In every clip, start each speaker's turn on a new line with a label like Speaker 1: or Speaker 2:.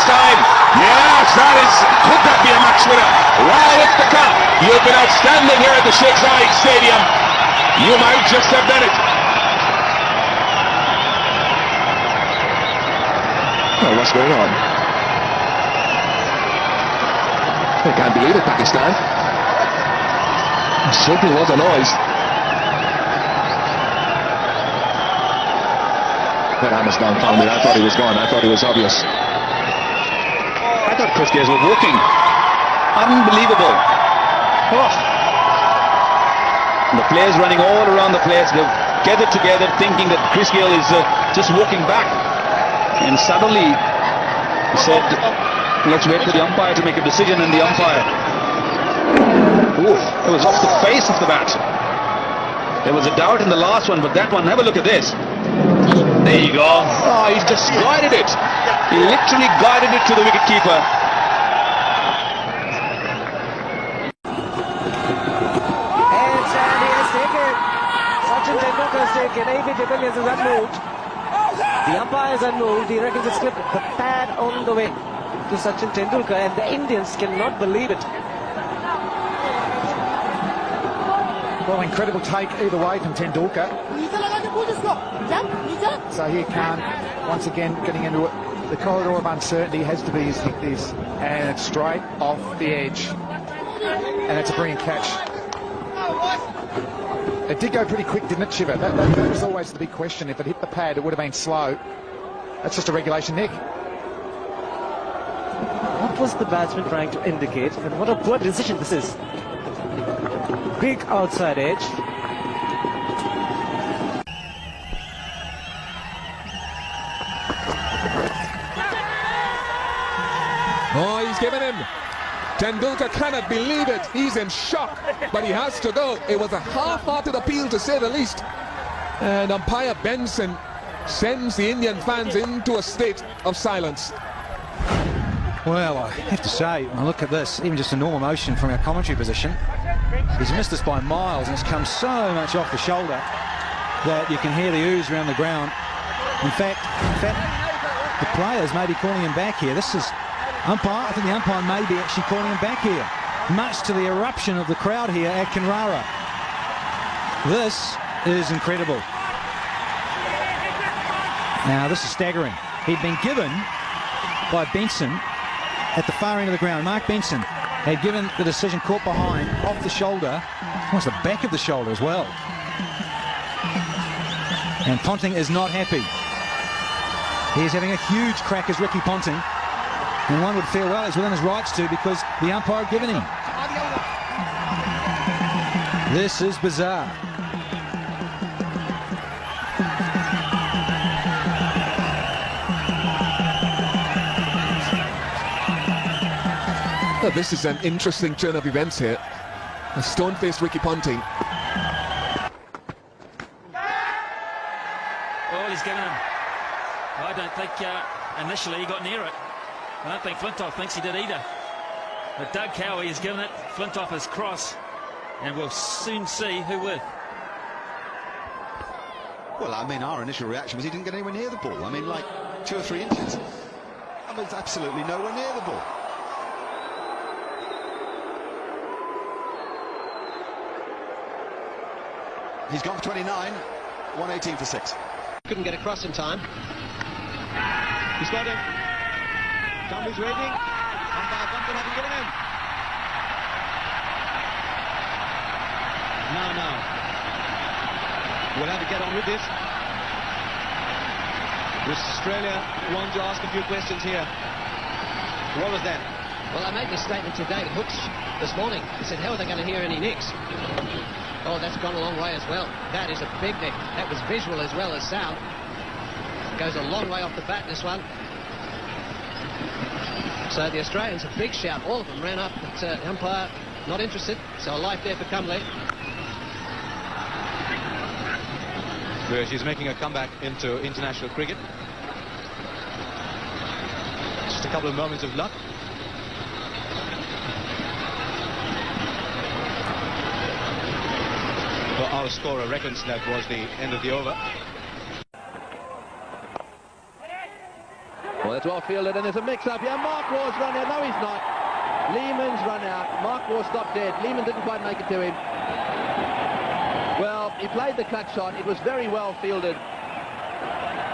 Speaker 1: time. Yes, could that be a match winner? Wow, it's the cup. You've been outstanding here at the Sheikh Zayed Stadium. You might just have done it.
Speaker 2: Oh, what's going on? I can't believe it, Pakistan. It certainly was a noise. But Hamas dumbfounded. I thought he was gone. I thought he was obvious.
Speaker 3: I thought Chris Gales was walking. Unbelievable. Oh. The players running all around the place. They've gathered together thinking that Chris Gale is just walking back. And suddenly he said, let's wait for the umpire to make a decision, and the umpire, it was off the face of the bat. There was a doubt in the last one, but that one, have a look at this. There you go. Oh, he's just guided it. He literally guided it to the wicketkeeper.
Speaker 4: And he has taken. Sachin Tendulkar has taken. A.B. de Villiers is unmoved. The umpire is unmoved. He reckons it's clipped the pad on the way to Sachin Tendulkar, and the Indians cannot believe it.
Speaker 5: Well, incredible take either way from Tendulkar. So here Khan, once again, getting into the corridor of uncertainty, has to be his hit this, and it's straight off the edge. And it's a brilliant catch. It did go pretty quick, didn't it, Shiva? That was always the big question. If it hit the pad, it would have been slow. That's just a regulation nick.
Speaker 4: What was the batsman trying to indicate? And what a poor decision this is. Big outside edge.
Speaker 6: Oh, he's given him. Tendulkar cannot believe it. He's in shock, but he has to go. It was a half-hearted appeal, to say the least. And umpire Benson sends the Indian fans into a state of silence.
Speaker 7: Well, I have to say, when I look at this, even just a normal motion from our commentary position, he's missed this by miles, and it's come so much off the shoulder that you can hear the ooze around the ground. In fact, the players may be calling him back here. This is umpire. I think the umpire may be actually calling him back here, much to the eruption of the crowd here at Kanrara. This is incredible. Now, this is staggering. He'd been given by Benson at the far end of the ground. Mark Benson had given the decision caught behind, off the shoulder, almost the back of the shoulder as well. And Ponting is not happy. He's having a huge crack as Ricky Ponting. And one would feel, well, he's within his rights to, because the umpire had given him. This is bizarre.
Speaker 6: Well, this is an interesting turn of events here. A stone-faced Ricky Ponting.
Speaker 8: Oh, he's given him. I don't think initially he got near it. I don't think Flintoff thinks he did either. But Doug Cowie has given it. Flintoff has crossed. And we'll soon see who with.
Speaker 9: Well, I mean, our initial reaction was he didn't get anywhere near the ball. I mean, like 2 or 3 inches. I mean, it's absolutely nowhere near the ball. He's gone for 29, 118 for 6.
Speaker 4: Couldn't get across in time. He's got him. Tommy's waiting. Umpire Bunton hasn't given him. No. We'll have to get on with this. Australia want to ask a few questions here. What was that?
Speaker 10: Well, I made this statement to David Hooks this morning. I said, how are they going to hear any nicks? Oh, that's gone a long way as well. That is a big nick. That was visual as well as sound. Goes a long way off the bat, this one. So the Australians, a big shout. All of them ran up, but the umpire not interested. So a life there for Cumley.
Speaker 11: She's making a comeback into international cricket. Just a couple of moments of luck. Well, our scorer reckons that was the end of the over.
Speaker 2: Well,
Speaker 12: that's well fielded, and there's a mix-up here. Mark Waugh's run out. No, he's not. Lehman's run out. Mark Waugh stopped dead. Lehman didn't quite make it to him. Well, he played the cut shot. It was very well fielded.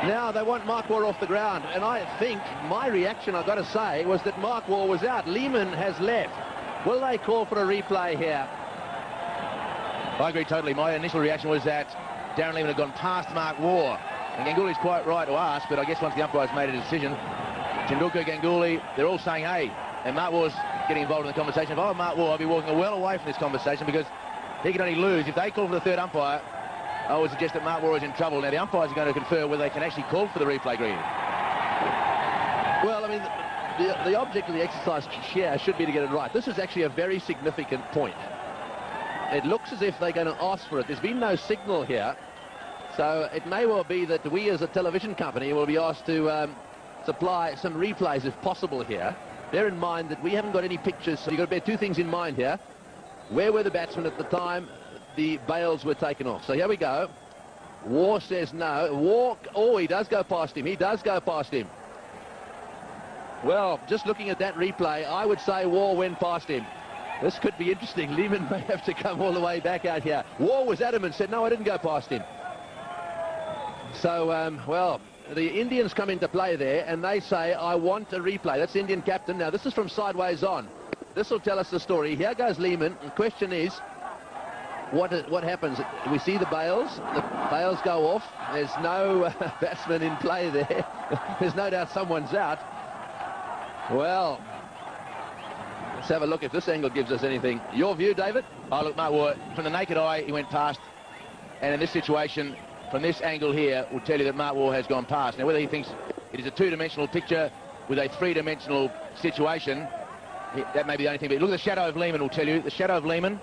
Speaker 12: Now they want Mark Waugh off the ground, and I think my reaction, I've got to say, was that Mark Waugh was out. Lehman has left. Will they call for a replay here? I agree totally. My initial reaction was that Darren Lehman had gone past Mark Waugh. And Ganguly's quite right to ask, but I guess once the umpire's made a decision, Tendulkar, Ganguly, they're all saying, hey, and Mark Waugh's getting involved in the conversation. If I were Mark Waugh, I'd be walking well away from this conversation because he can only lose. If they call for the third umpire, I would suggest that Mark Waugh is in trouble. Now, the umpires are going to confer whether they can actually call for the replay green. Well, I mean, the object of the exercise here should be to get it right. This is actually a very significant point. It looks as if they're going to ask for it. There's been no signal here. So it may well be that we as a television company will be asked to supply some replays if possible here. Bear in mind that we haven't got any pictures, so you've got to bear two things in mind here. Where were the batsmen at the time the bails were taken off? So here we go. Waugh says no. Waugh, oh, he does go past him. He does go past him. Well, just looking at that replay, I would say Waugh went past him. This could be interesting. Lehman may have to come all the way back out here. Waugh was adamant, said, no, I didn't go past him. So, well, the Indians come into play there, and they say, I want a replay. That's the Indian captain. Now, this is from sideways on. This will tell us the story. Here goes Lehman. The question is, what happens? We see the bails. The bails go off. There's no batsman in play there. There's no doubt someone's out. Well, let's have a look if this angle gives us anything. Your view, David? Oh, look, Mark Waugh, from the naked eye, he went past. And in this situation, from this angle here, will tell you that Mark Waugh has gone past. Now, whether he thinks it is a two-dimensional picture with a three-dimensional situation, that may be the only thing. But look at the shadow of Lehman will tell you. The shadow of Lehman,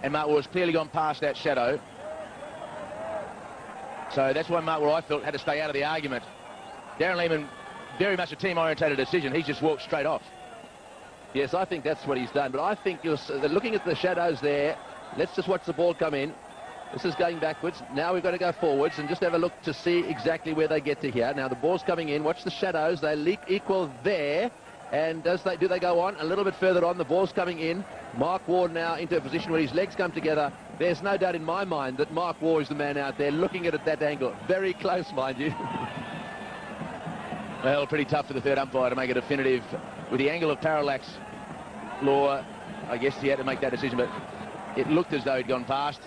Speaker 12: and Mark Waugh has clearly gone past that shadow. So that's why Mark Waugh, I felt, had to stay out of the argument. Darren Lehman, very much a team-orientated decision. He's just walked straight off. Yes, I think that's what he's done. But I think you're looking at the shadows there. Let's just watch the ball come in. This is going backwards. Now we've got to go forwards and just have a look to see exactly where they get to here. Now the ball's coming in. Watch the shadows. They equal there. And do they go on? A little bit further on. The ball's coming in. Mark Waugh now into a position where his legs come together. There's no doubt in my mind that Mark Waugh is the man out there looking at it at that angle. Very close, mind you. Well, pretty tough for the third umpire to make a definitive. With the angle of parallax law, I guess he had to make that decision, but it looked as though he'd gone past.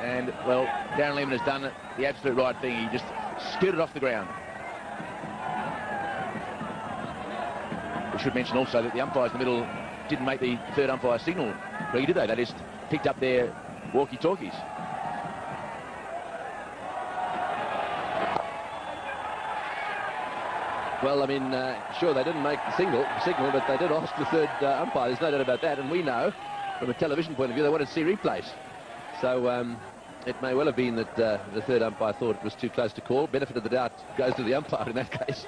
Speaker 12: And, well, Darren Lehman has done the absolute right thing. He just scooted off the ground. We should mention also that the umpires in the middle didn't make the third umpire signal. Really, did they? They just picked up their walkie-talkies. Well, I mean, sure, they didn't make the signal, but they did ask the third umpire. There's no doubt about that. And we know, from a television point of view, they wanted to see replays. So it may well have been that the third umpire thought it was too close to call. Benefit of the doubt goes to the umpire in that case.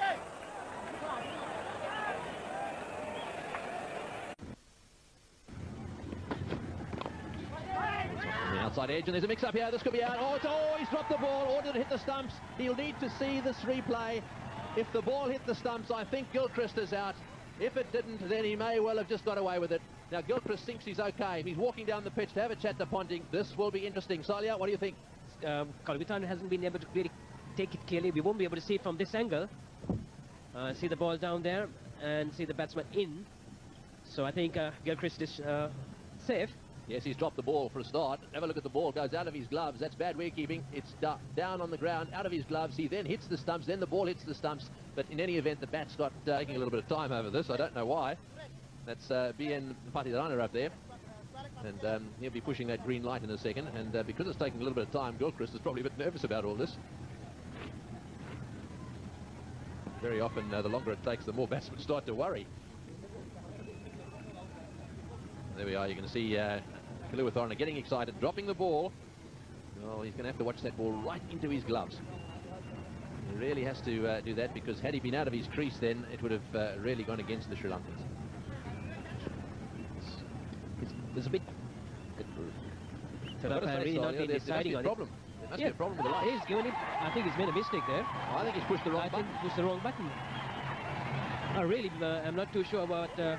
Speaker 12: The outside edge, and there's a mix-up here. This could be out. Oh, he's dropped the ball. Or did it hit the stumps? He'll need to see this replay. If the ball hit the stumps, I think Gilchrist is out. If it didn't, then he may well have just got away with it. Now, Gilchrist thinks he's okay. He's walking down the pitch to have a chat to Ponting. This will be interesting. Salia, what do you think?
Speaker 13: Kalvitan hasn't been able to really take it clearly. We won't be able to see it from this angle. See the ball down there and see the batsman in. So I think Gilchrist is safe.
Speaker 12: Yes, he's dropped the ball for a start. Have a look at the ball. Goes out of his gloves. That's bad wicketkeeping. It's down on the ground, out of his gloves. He then hits the stumps. Then the ball hits the stumps. But in any event, the bat's got taking a little bit of time over this. I don't know why. That's BN Patidarana up there. And he'll be pushing that green light in a second. And because it's taking a little bit of time, Gilchrist is probably a bit nervous about all this. Very often, the longer it takes, the more batsmen start to worry. There we are. You can see Kaluwitharana getting excited, dropping the ball. Well, he's going to have to watch that ball right into his gloves. He really has to do that, because had he been out of his crease, then it would have really gone against the Sri Lankans. There's a bit.
Speaker 13: Really not been deciding on it.
Speaker 12: Problem. There must be a problem with the light.
Speaker 13: He's given it. I think he's made a mistake there.
Speaker 12: I think he's pushed the wrong button.
Speaker 13: Pushed the wrong button. I really am not too sure about